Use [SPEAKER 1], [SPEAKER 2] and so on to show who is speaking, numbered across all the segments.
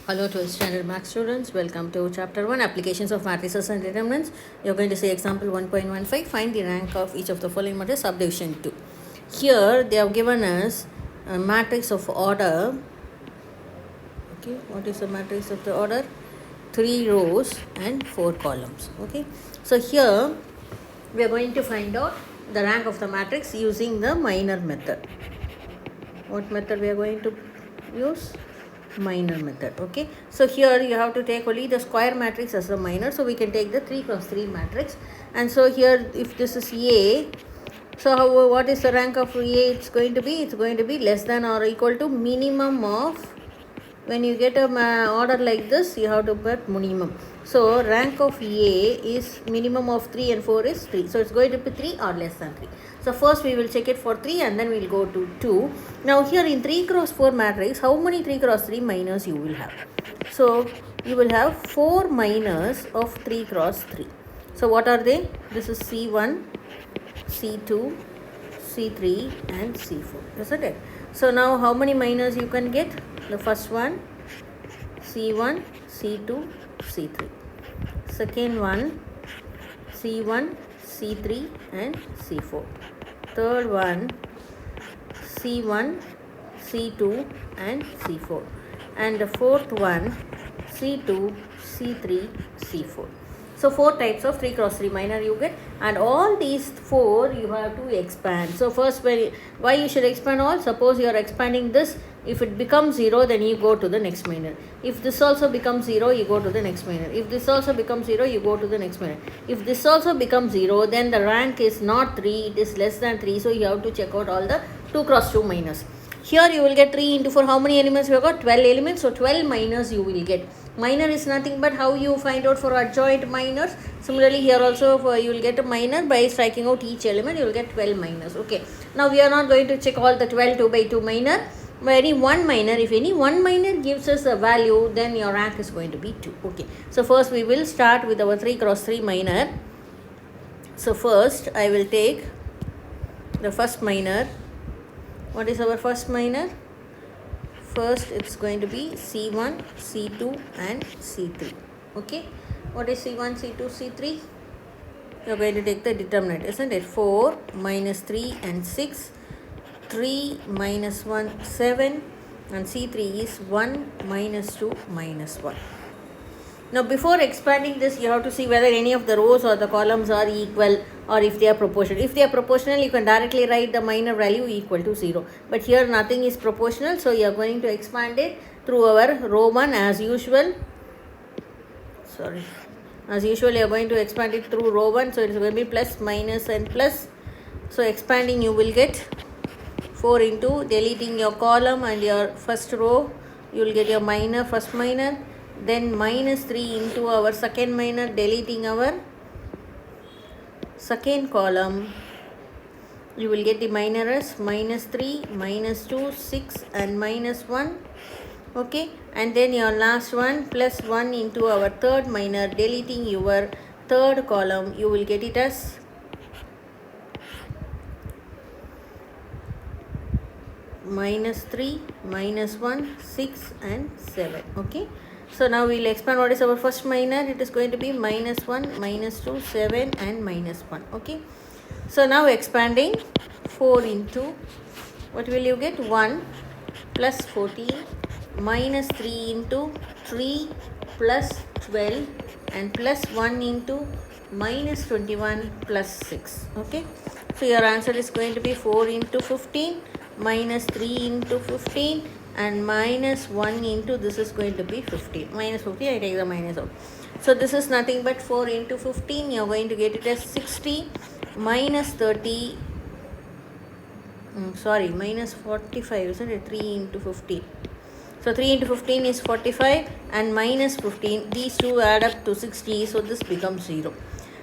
[SPEAKER 1] Hello to standard math students. Welcome to chapter 1 applications of matrices and determinants. You're going to see example 1.15 find the rank of each of the following matrices subdivision 2. Here they have given us a matrix of order. Okay, what is the matrix of the order? 3 rows and 4 columns. Okay, so here we are going to find out the rank of the matrix using the minor method. What method we are going to use? Minor method. Okay, so here you have to take only the square matrix as the minor, so we can take the 3 cross 3 matrix. And so here if this is A, so what is the rank of A? It's going to be less than or equal to minimum of. When you get a order like this, you have to put minimum. So rank of A is minimum of 3 and 4 is 3. So it's going to be 3 or less than 3. So first we will check it for 3 and then we will go to 2. Now here in 3 cross 4 matrix, how many 3 cross 3 minors you will have? So you will have 4 minors of 3 cross 3. So what are they? This is C1, C2, C3 and C4, isn't it? So now how many minors you can get? The first one C1, C2, C3. Second one C1, C3 and C4. Third one C1, C2 and C4. And the fourth one C2, C3, C4. So 4 types of 3 cross 3 minor you get, and all these 4 you have to expand. So first, why you should expand all? Suppose you are expanding this. If it becomes 0, then you go to the next minor. If this also becomes 0, you go to the next minor. If this also becomes 0, you go to the next minor. If this also becomes 0, then the rank is not 3, it is less than 3. So you have to check out all the 2 cross 2 minors. Here you will get 3 into 4. How many elements you have got? 12 elements. So 12 minors you will get. Minor is nothing but how you find out for adjoint minors. Similarly here also you will get a minor by striking out each element. You will get 12 minors. Okay. Now we are not going to check all the 12 2 by 2 minor. Any one minor, if any one minor gives us a value, then your rank is going to be 2. Okay. So first we will start with our 3 cross 3 minor. So first I will take the first minor. What is our first minor? First it's going to be C1, C2 and C3. Okay. What is C1, C2, C3? You're going to take the determinant, isn't it? 4 minus 3 and 6. 3 minus 1, 7. And C3 is 1 minus 2 minus 1. Now before expanding this, you have to see whether any of the rows or the columns are equal or if they are proportional. If they are proportional, you can directly write the minor value equal to 0. But here nothing is proportional, so you are going to expand it through our row 1 as usual. As usual you are going to expand it through row 1, so it is going to be plus, minus and plus. So expanding you will get 4 into deleting your column and your first row, you will get your minor, first minor. Then minus 3 into our second minor, deleting our second column, you will get the minor as minus 3, minus 2, 6 and minus 1. Okay, and then your last one plus 1 into our third minor, deleting your third column, you will get it as minus 3, minus 1, 6 and 7. Okay. So now we will expand what is our first minor. It is going to be minus 1, minus 2, 7 and minus 1. Okay. So now expanding 4 into, what will you get? 1 plus 14 minus 3 into 3 plus 12 and plus 1 into minus 21 plus 6. Okay. So your answer is going to be 4 into 15 minus 3 into 15 and minus 1 into, this is going to be 15. Minus 15, I take the minus out. So this is nothing but 4 into 15, you are going to get it as 60 minus 30, minus 45, isn't it? 3 into 15. So 3 into 15 is 45 and minus 15, these two add up to 60, so this becomes 0.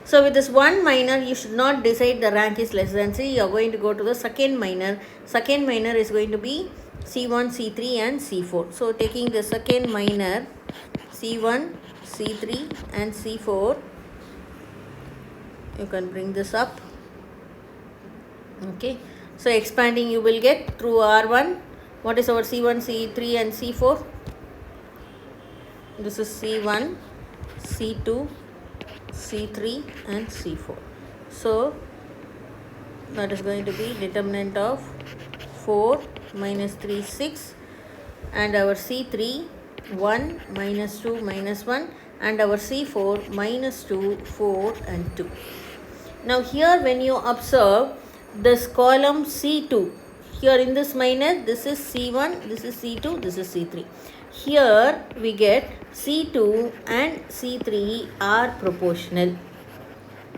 [SPEAKER 1] So with this one minor, you should not decide the rank is less than 3. You are going to go to the second minor. Second minor is going to be C1, C3 and C4. So taking the second minor, C1, C3 and C4, you can bring this up. Okay. So expanding you will get through R1. What is our C1, C3 and C4? This is C1, C2, C3 and C4. So that is going to be determinant of 4 minus 3 6, and our C3 1 minus 2 minus 1, and our C4 minus 2 4 and 2. Now here when you observe this column C2, here in this minus, this is C1, this is C2, this is C3. Here we get C2 and C3 are proportional.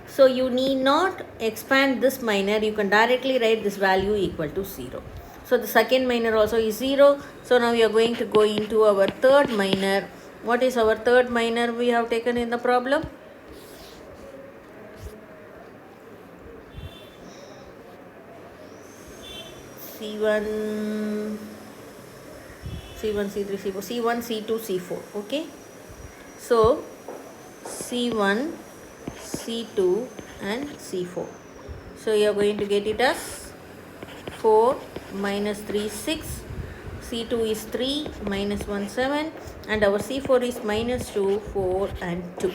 [SPEAKER 1] So you need not expand this minor, you can directly write this value equal to 0. So the second minor also is 0. So now we are going to go into our third minor. What is our third minor we have taken in the problem? C1, C3, C4, C1, C2, C4. Okay. So C1, C2 and C4. So you are going to get it as 4 minus 3 6, C2 is 3 minus 1 7, and our C4 is minus 2 4 and 2.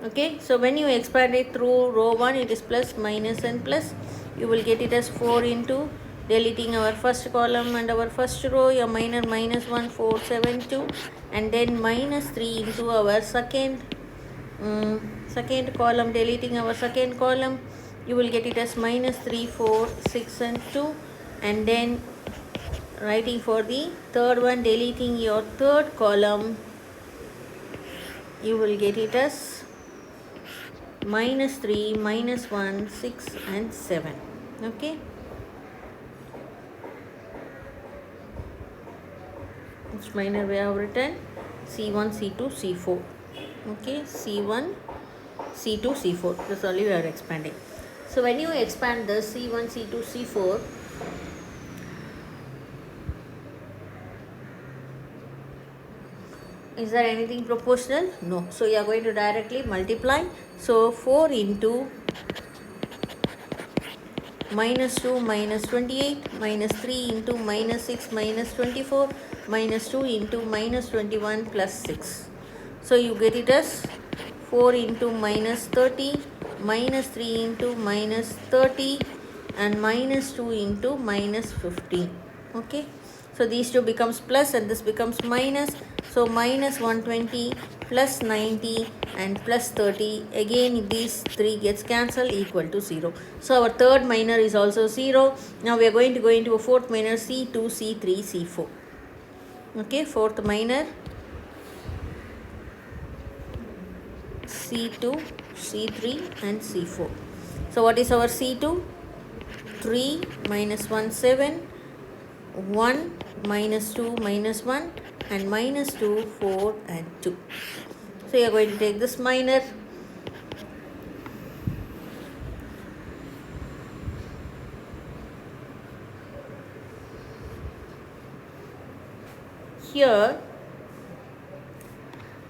[SPEAKER 1] Okay, so when you expand it through row 1, it is plus minus and plus. You will get it as 4 into deleting our first column and our first row, your minor minus 1 4 7 2, and then minus 3 into our second column, deleting our second column, you will get it as minus 3 4 6 and 2, and then writing for the third one, deleting your third column, you will get it as minus 3 minus 1 6 and 7. Okay, which minor we have written? C1, C2, C4. Okay, C1, C2, C4. This only we are expanding. So when you expand the C1, C2, C4, is there anything proportional? No. So you are going to directly multiply. So 4 into minus 2 minus 28 minus 3 into minus 6 minus 24 minus 2 into minus 21 plus 6. So you get it as 4 into minus 30 minus 3 into minus 30 and minus 2 into minus 15. Okay, so these two becomes plus and this becomes minus. So minus 120 plus 90 and plus 30, again these three gets cancelled, equal to 0. So our third minor is also 0. Now we are going to go into a fourth minor, C2, C3, C4. Okay, fourth minor, C2, C3 and C4. So what is our C2? 3 minus 1 7, 1 minus 2 minus 1 and minus 2 4 and 2. So you are going to take this minor. Here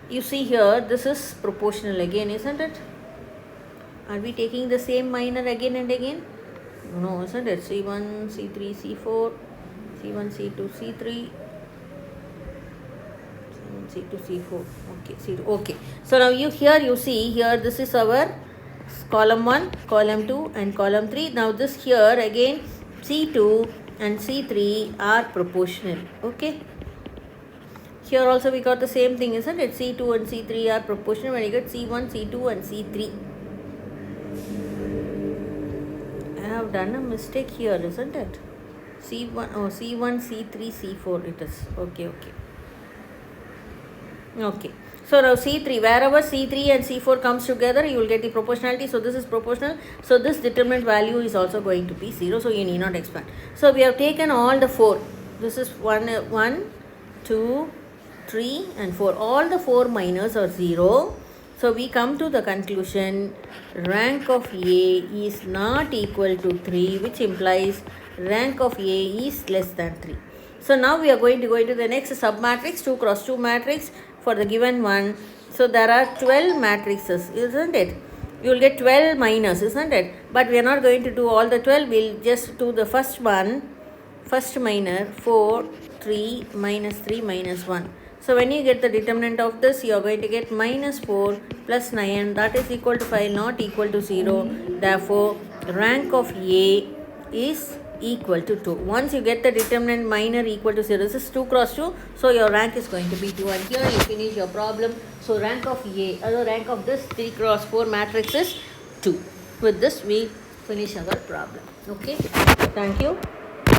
[SPEAKER 1] you see, here this is proportional again, isn't it? Are we taking the same minor again and again? No, isn't it? C1, C3, C4, C1, C2, C3, C2, C4. Okay, C2. Okay. So now you see here this is our column 1, column 2 and column 3. Now this here again C2 and C3 are proportional. Okay. Here also we got the same thing, isn't it? C2 and C3 are proportional when you get C1, C2 and C3. I have done a mistake here, isn't it? C1, C3, C4 it is. Okay. Okay. So now C3, wherever C3 and C4 comes together, you will get the proportionality. So this is proportional. So this determinant value is also going to be 0. So you need not expand. So we have taken all the 4. This is 1, 2, 3 and 4. All the 4 minors are 0. So we come to the conclusion rank of A is not equal to 3, which implies rank of A is less than 3. So now we are going to go into the next submatrix, 2 cross 2 matrix for the given one. So there are 12 matrices, isn't it? You will get 12 minors, isn't it? But we are not going to do all the 12. We will just do the first one, first minor, 4, 3, minus 3, minus 1. So when you get the determinant of this, you are going to get minus 4 plus 9, that is equal to 5, not equal to 0. Therefore, rank of A is equal to 2. Once you get the determinant minor equal to 0, this is 2 cross 2, so your rank is going to be 2. And here you finish your problem. So rank of A, the rank of this 3 cross 4 matrix is 2. With this, we finish our problem. Okay, thank you.